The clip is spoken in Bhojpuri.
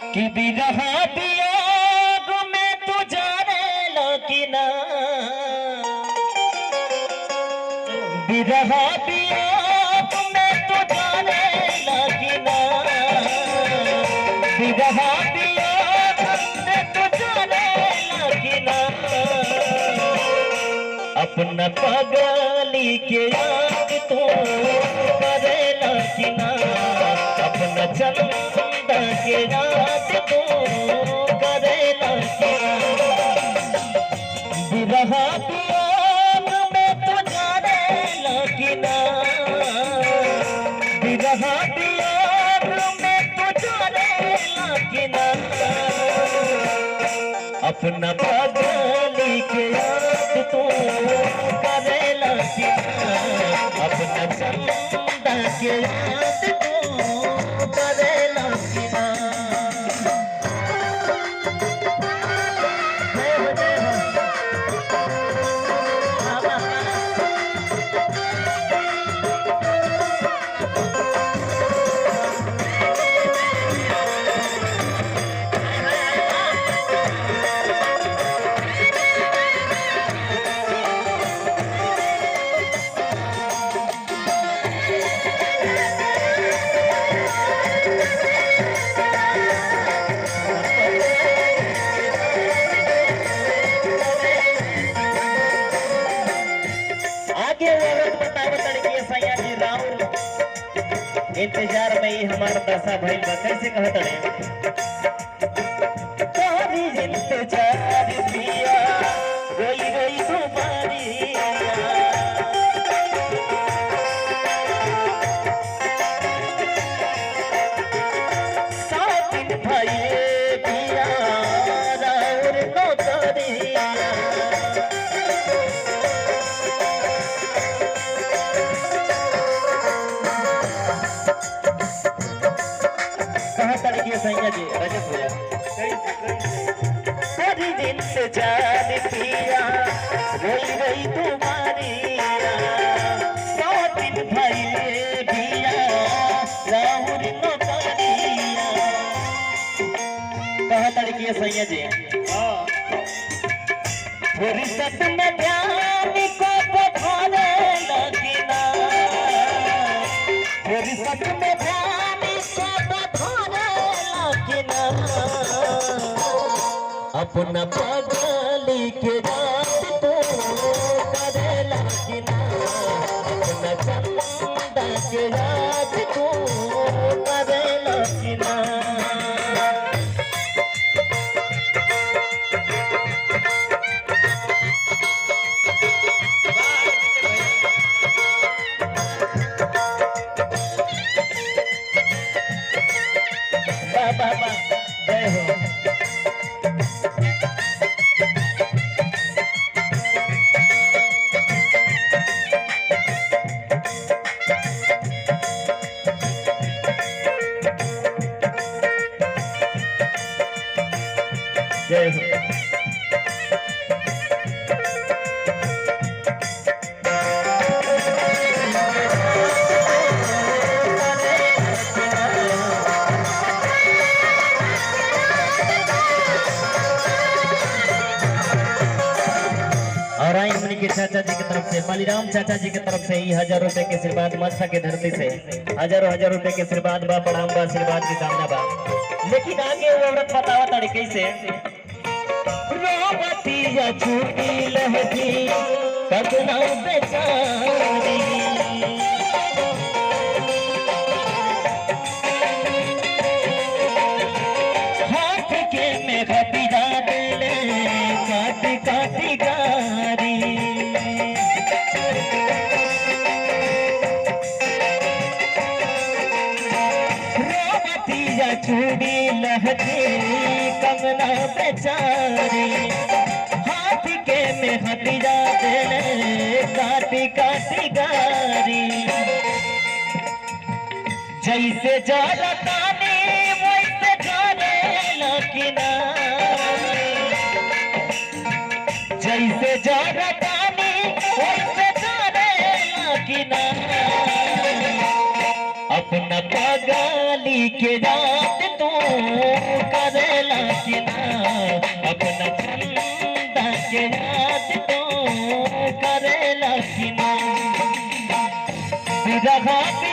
कि बिरहा वियोग में तू जाने लगी ना, बिरहा वियोग में तू जाने लगी ना, बिरहा वियोग में तू जाने लगी ना। अपना पगली के याद तू करे लगी ना, अपना चंदा के याद तू करे लगी ना। बिरहा वियोग में तू जाने लगी ना, बिरहा वियोग में तू जाने लगी ना। अपना पगली के याद तू करे लगी ना, अपना चंदा के याद तू करे लगी ना। इंतजार में ही हमारा दशा भइल बा। कैसे कहत रे तोरी इंतजार पिया रोई रोई तुम्हारी साथ दिन भइले पिया राउर नौकरिया। सैया जी रजत भैया सारी दिन से जान पिया रोई रोई तुम्हारी सौ दिन भइले पिया राहुल नौकरिया। कहा तड़की सैया जी फुर्सत में ध्यान को बढ़ाने लगी ना, फुर्सत में ध्यान को बढ़ाने लगी ना। अपना पगली के याद तू करे लगी ना, अपना चंदा के याद तू करे लगी ना। बाबा जय हो। जय हो। और आई हमने के चाचा जी की तरफ से मालीराम चाचा जी की तरफ से 1000 रुपए के आशीर्वाद माथा के धरती से हजारों रुपए के आशीर्वाद बा प्रणाम बा आशीर्वाद की कामना बा। लेकिन आगे वो औरत बतावा तरीके से रोवती या छूटी लहती कगना बेचारी हाथ के में घटी जाने काटी काटी गारी रोवती या छूटी लहती कंगना बेचारी हाथ के में हटी जाते काटी काटी गारी। जैसे जलतानी वैसे जाने लगी ना, जैसे जलतानी वैसे जाने लगी ना। अपना पगली के याद तू पूजा खातिर